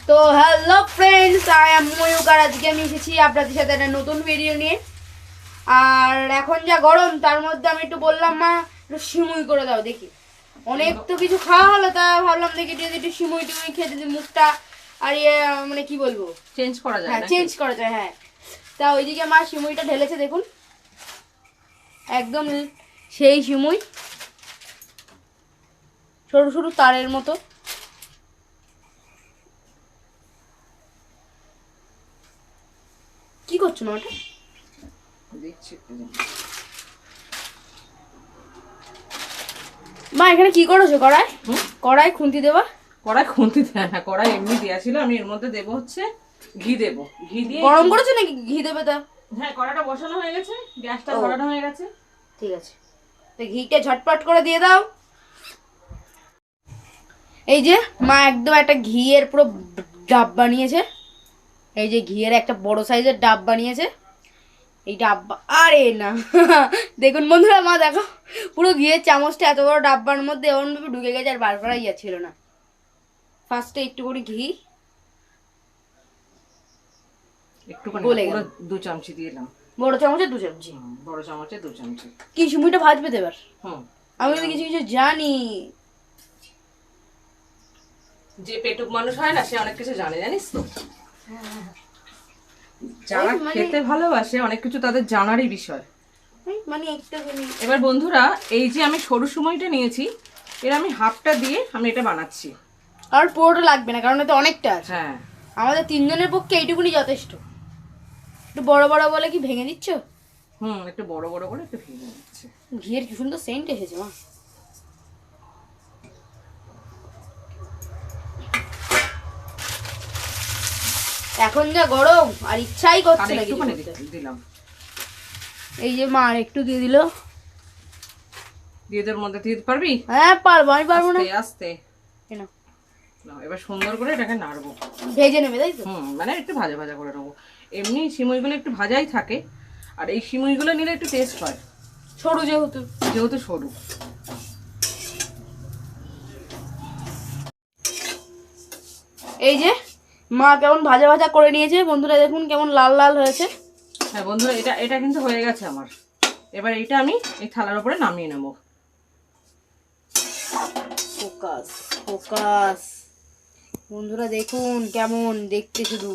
তো hello friends, I am Mayukh আর আজকে আমি এসেছি আপনাদের সাথে একটা নতুন ভিডিও নিয়ে। আর এখন যা গরম তার মধ্যে আমি একটু বললাম মা একটু সিমুই করে দাও দেখি। অনেক তো কিছু খাওয়া হলো, তা ভাবলাম দেখি যদি একটু সিমুই টুমুই খেয়ে যদি মুখটা আর মানে কি বলবো চেঞ্জ করা যায়। হ্যাঁ চেঞ্জ করা যায়। হ্যাঁ, তা ওইদিকে মা সিমুইটা ঢেলেছে দেখুন, একদম সেই সিমুই, সরু সরু তারের মতো। কি করছো না ওটা? দেখছি মা এখানে কি করেছো? কড়াই কড়াই খুন্তি দেবা? কড়াই খুন্তি দেয় না, কড়াই এমনি দেওয়া ছিল। আমি এর মধ্যে দেবো হচ্ছে ঘি দেবো। ঘি দিয়ে গরম করেছো নাকি ঘি দেবে? তা হ্যাঁ, কড়াইটা বসানো হয়ে গেছে, গ্যাসটা ধরানো হয়ে গেছে। ঠিক আছে, তো ঘিটা ঝটপট করে দিয়ে দাও। এই যে মা একদম একটা ঘিয়ের পুরো ডাব বানিয়েছে। এই যে ঘিয়ের একটা বড় সাইজের ডাব বানিয়েছে। এই ডাব্বা আরে না দেখুন বন্ধুরা, মা দেখো পুরো ঘিয়ের চামচটা এত বড় ডাব্বার মধ্যে এমন ভাবে ঢুকে গেছে আর বার করাই যাচ্ছিল না। ফার্স্টে একটু করে ঘি একটুখানি গলে পুরো গেল। 2 চামচি দিলাম। বড় চামচে 2 চামচি। বড় চামচে 2 চামচি। কি সিমুইটা ভাজবে তো এবার? হুম, আমি তো কিছু কিছু জানি। যে পেটুক মানুষ হয় না, সে অনেক কিছু জানে, জানিস তো। যারা খেতে ভালোবাসে অনেক কিছু তাদের জানারই বিষয়। মানে একটা এবার বন্ধুরা, এই যে আমি সরু সময়টা নিয়েছি, এর আমি হাফটা দিয়ে আমি এটা বানাচ্ছি। আর পুরোটা লাগবে না, কারণ এতে অনেকটা আছে। হ্যাঁ, আমাদের তিনজনের পক্ষে এইটুকুনি যথেষ্ট। একটু বড় বড় বলে কি ভেঙে দিচ্ছ? একটু বড় বড় করে একটু ভেঙে নিচ্ছে। ঘিয়ের কি সুন্দর সেন্ট এসেছে মা। এখন যা গরম আর ইচ্ছাই আর করছে না কিছু একটুখানি করতে। দিলাম। এই যে মা আর একটু দিয়ে দিল। দিয়ে এর মধ্যে দিতে পারবি? হ্যাঁ পারবো, আমি পারবো না? আস্তে আস্তে। কেন? নাও, এবার সুন্দর করে এটাকে নাড়বো। ভেজে নেবে তাই তো? মানে একটু ভাজা ভাজা করে নেবো। এমনি সিমুইগুলো একটু ভাজাই থাকে, আর এই সিমুইগুলো নিলে একটু টেস্ট হয়, সরু যেহেতু। যেহেতু সরু। এই যে মা কেমন ভাজা ভাজা করে নিয়েছে বন্ধুরা, দেখুন কেমন লাল লাল হয়েছে। হ্যাঁ বন্ধুরা, এটা এটা কিন্তু হয়ে গেছে আমার। এবার এটা আমি এই থালার উপরে নামিয়ে নেবো। ফোকাস ফোকাস, বন্ধুরা দেখুন কেমন দেখতে শুধু।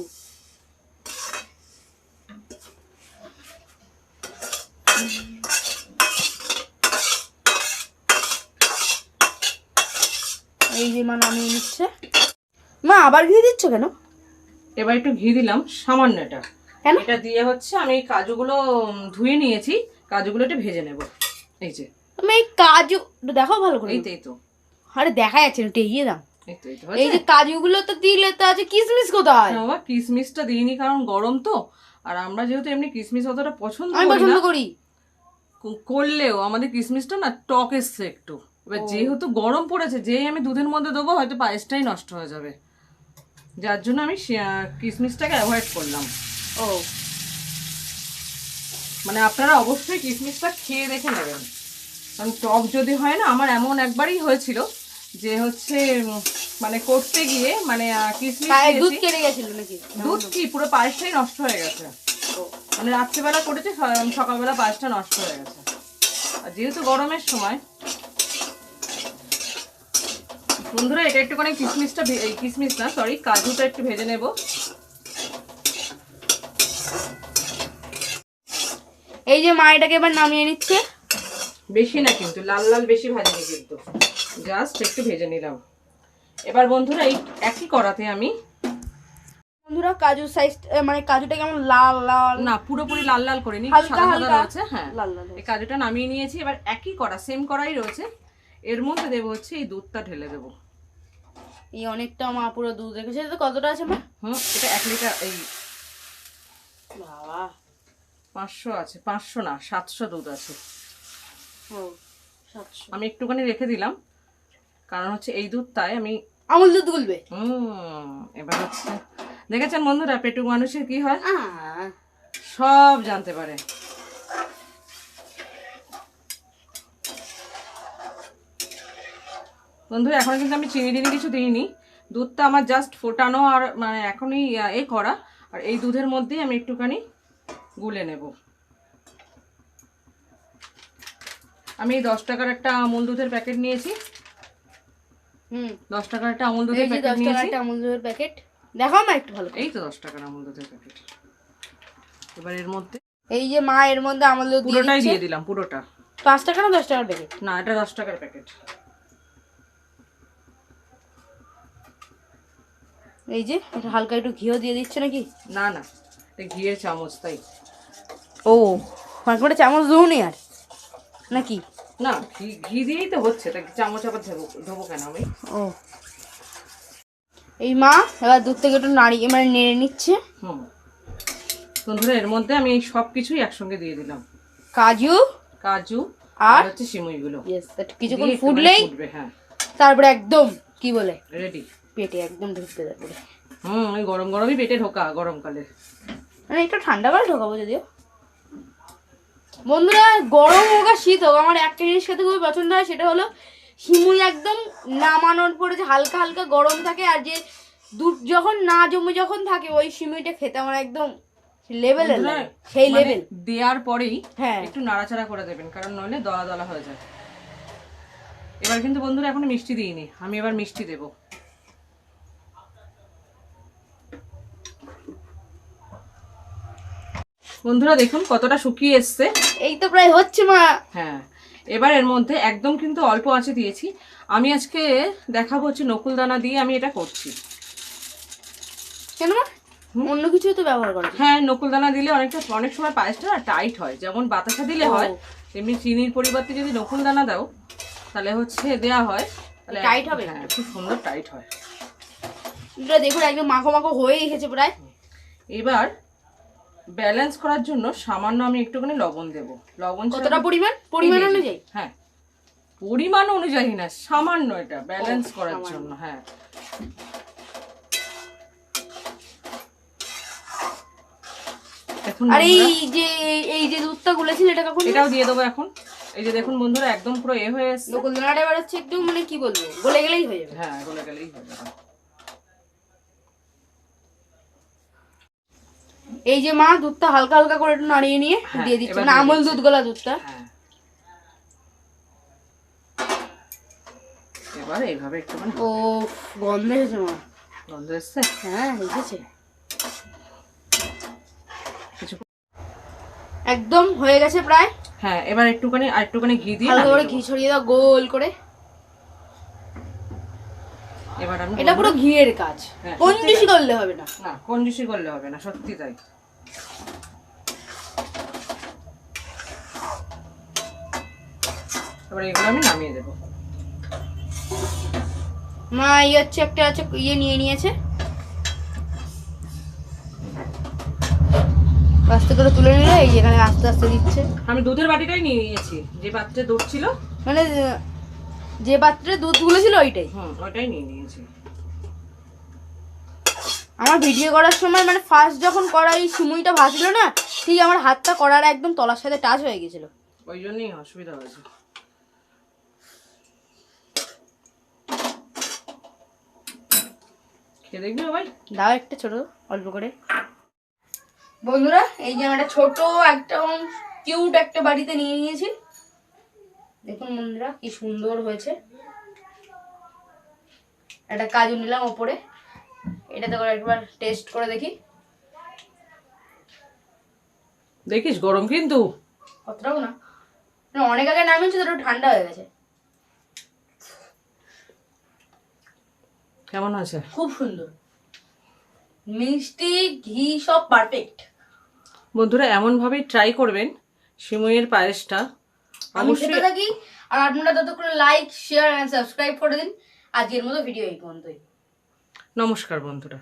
এই যে মা নামিয়ে নিচ্ছে। মা আবার ঘি দিচ্ছ কেন? এবার একটু ঘি দিলাম সামান্য। এটা কেন? এটা দিয়ে হচ্ছে আমি কাজুগুলো ধুয়ে নিয়েছি, কাজুগুলো একটু ভেজে নেব। এই যে তুমি এই কাজু দেখো ভালো করে। এই তো আরে দেখা যাচ্ছে না, টেইয়ে দাও। এই তো এই যে কাজুগুলো তো দিলে, তো আছে কিশমিশ কোথায়? বাবা, কিশমিশটা দিইনি কারণ গরম তো, আর আমরা যেহেতু এমনি কিশমিশ অতটা পছন্দ আমি করি পছন্দ না, করি। করলেও আমাদের কিশমিশটা না টক এসছে একটু। এবার যেহেতু গরম পড়েছে, যেই আমি দুধের মধ্যে দেবো হয়তো পায়েসটাই নষ্ট হয়ে যাবে, যার জন্য আমি কিশমিশটাকে অ্যাভয়েড করলাম। ও মানে আপনারা অবশ্যই কিশমিশটা খেয়ে দেখে নেবেন, কারণ টক যদি হয় না, আমার এমন একবারই হয়েছিল যে হচ্ছে মানে করতে গিয়ে মানে কিশমিশ দুধ কেটে গেছিল নাকি? দুধ কি পুরো পায়েসটাই নষ্ট হয়ে গেছে। মানে রাত্রিবেলা করেছে, সকালবেলা পায়েসটা নষ্ট হয়ে গেছে। আর যেহেতু গরমের সময় বন্ধুরা, এটা একটুখানি কিশমিশটা এই কিশমিশ না সরি কাজুটা একটু ভেজে নেব। এই যে মা এটাকে এবার নামিয়ে নিচ্ছে। বেশি না কিন্তু, লাল লাল বেশি ভাজিনি কিন্তু, জাস্ট একটু ভেজে নিলাম। এবার বন্ধুরা, এই একই কড়াতে আমি বন্ধুরা কাজু সাইজ মানে কাজুটা কেমন লাল লাল, না পুরোপুরি লাল লাল করিনি, হালকা সাদা সাদা হালকা রয়েছে। হ্যাঁ, লাল লাল এই কাজুটা নামিয়ে নিয়েছি। এবার একই কড়া, সেম কড়াই রয়েছে, এর মধ্যে দেবো হচ্ছে এই দুধটা ঢেলে দেবো। এই অনেকটা মা পুরো দুধ রেখেছে। তো কতটা আছে মা? এটা 1 লিটার, এই বাবা 500 আছে, 500 না 700 দুধ আছে। ও 700। আমি একটুখানি রেখে দিলাম, কারণ হচ্ছে এই দুধটাই আমি আমুল দুধ গুলবে। এবার হচ্ছে দেখেছেন বন্ধুরা, পেটুক মানুষের কি হয়, আহ, সব জানতে পারে। বন্ধুরা এখন কিন্তু আমি চিনি টিনি কিছু দিইনি, দুধটা আমার জাস্ট ফোটানো আর মানে এখনই এ করা, আর এই দুধের মধ্যেই আমি একটুখানি গুলে নেব। আমি 10 টাকার একটা আমুল দুধের প্যাকেট নিয়েছি। 10 টাকার একটা আমুল দুধের প্যাকেট নিয়েছি। একটা আমুল দুধের প্যাকেট দেখাও না একটু ভালো। এই তো 10 টাকার আমুল দুধের প্যাকেট। এবার এর মধ্যে এই যে মা এর মধ্যে আমুল দুধ পুরোটাই দিয়ে দিলাম, পুরোটা। 5 টাকা না 10 টাকার প্যাকেট? না, এটা 10 টাকার প্যাকেট। এই যে এটা হালকা একটু ঘিও দিয়ে দিচ্ছে নাকি? না না, এটা ঘিয়ের চামচ, তাই। ও মানে চামচ দুনি আর নাকি? না, ঘি দিয়েই তো হচ্ছে, তাই চামচ আবার ধোবো কেন আমি? ও এই মা এবার দুধ থেকে একটু নাড়িয়ে মানে নেড়ে নিচ্ছে। বন্ধুরা এর মধ্যে আমি এই সব কিছুই একসঙ্গে দিয়ে দিলাম, কাজু আর হচ্ছে সিমুইগুলো। কিছুক্ষণ ফুটলেই হ্যাঁ, তারপরে একদম কি বলে রেডি, পেটে একদম ঢুকতে যাবে। ওই গরম গরমই পেটে ঢোকা, গরমকালে। মানে একটু ঠান্ডা কালে ঢোকাবো যদিও। বন্ধুরা গরম হোক আর শীত হোক, আমার একটা জিনিস খেতে খুবই পছন্দ হয়, সেটা হলো সিমুই একদম নামানোর পরে যে হালকা হালকা গরম থাকে, আর যে দুধ যখন না জমে যখন থাকে ওই সিমুইটা খেতে আমার একদম লেভেলের লাগে, সেই লেভেল। দেওয়ার পরেই হ্যাঁ একটু নাড়াচাড়া করে দেবেন, কারণ নইলে দলা দলা হয়ে যায়। এবার কিন্তু বন্ধুরা এখনো মিষ্টি দিইনি, আমি এবার মিষ্টি দেব। বন্ধুরা দেখুন কতটা শুকিয়ে এসছে। এই তো প্রায় হচ্ছে মা। হ্যাঁ, এবার এর মধ্যে একদম কিন্তু অল্প আঁচে দিয়েছি। আমি আজকে দেখাবো হচ্ছে নকুল দানা দিয়ে আমি এটা করছি। কেন মা? অন্য কিছু তো ব্যবহার করে? হ্যাঁ, নকুল দানা দিলে অনেক সময় পায়েসটা না টাইট হয়, যেমন বাতাসা দিলে হয় তেমনি চিনির পরিবর্তে যদি নকুল দানা দাও তাহলে হচ্ছে দেয়া হয়, তাহলে টাইট হবে। হ্যাঁ, খুব সুন্দর টাইট হয়। এটা দেখুন একদম মাখো মাখো হয়ে এসেছে প্রায়। এবার ব্যালেন্স করার জন্য সামান্য আমি একটুখানি লবণ দেব। লবণ কতটা পরিমাণ? পরিমাণ অনুযায়ী? হ্যাঁ, পরিমাণ অনুযায়ী না, সামান্য, এটা ব্যালেন্স করার জন্য। হ্যাঁ, এখন আর এই যে দুধটা গুলেছিল এটা কখন? এটাও দিয়ে দেবো এখন। এই যে দেখুন বন্ধুরা একদম পুরো হয়ে এসেছে। নকুল দানাটা এবার হচ্ছে একদম মানে কি বলবো, গলে গেলেই হয়ে যাবে। হ্যাঁ, গলে গেলেই হয়ে যাবে। এই যে মা দুধটা হালকা হালকা করে একটু নাড়িয়ে নিয়ে দিয়ে দিচ্ছে, মানে আমল দুধ গলা দুধটা। হ্যাঁ, এবার এইভাবে একটুখানি। ও গন্ধ এসেছে মা। গন্ধ এসছে? হ্যাঁ এসেছে, একদম হয়ে গেছে প্রায়। হ্যাঁ, এবার একটুখানি ঘি দিয়ে হালকা করে ঘি ছড়িয়ে দাও গোল করে। এবার আমি এটা পুরো ঘিয়ের কাজ, কঞ্জুসি করলে হবে না। না, কঞ্জুসি করলে হবে না, সত্যি তাই। এবার এগুলো আমি নামিয়ে দেবো। মা এই হচ্ছে একটা ইয়ে নিয়ে নিয়েছে, আস্তে করে তুলে নিলে এই এখানে আস্তে আস্তে দিচ্ছে। আমি দুধের বাটিটাই নিয়ে নিয়েছি, যে পাত্রে দুধ ছিল, মানে যে পাত্রে দুধ গুলেছিল ওইটাই। ওইটাই নিয়ে নিয়েছি। আমার ভিডিও করার সময় মানে ফার্স্ট যখন কড়াই সিমুইটা ভাজলো না, ঠিক আমার হাতটা কড়ার একদম তলার সাথে টাচ হয়ে গেছিল, ওই জন্যই অসুবিধা হয়েছে। খেয়ে দেখবি ভাই? দাও একটা ছোট অল্প করে। বন্ধুরা এই যে আমরা ছোট একটা কিউট একটা বাড়িতে নিয়ে নিয়েছি, দেখুন বন্ধুরা কি সুন্দর হয়েছে। একটা কাজু নিলাম ওপরে, এটাতে করে একবার টেস্ট করে দেখি। দেখিস গরম কিন্তু অতটাও না, অনেক আগে নামিয়েছি তো ঠান্ডা হয়ে গেছে। কেমন আছে? খুব সুন্দর, মিষ্টি ঘি সব পারফেক্ট। বন্ধুরা এমন ভাবেই ট্রাই করবেন সিমুইয়ের পায়েসটা অবশ্যই থাকি। আর আপনারা ততক্ষণ লাইক শেয়ার এন্ড সাবস্ক্রাইব করে দিন। আজকের মতো ভিডিও এই পর্যন্তই। নমস্কার বন্ধুরা।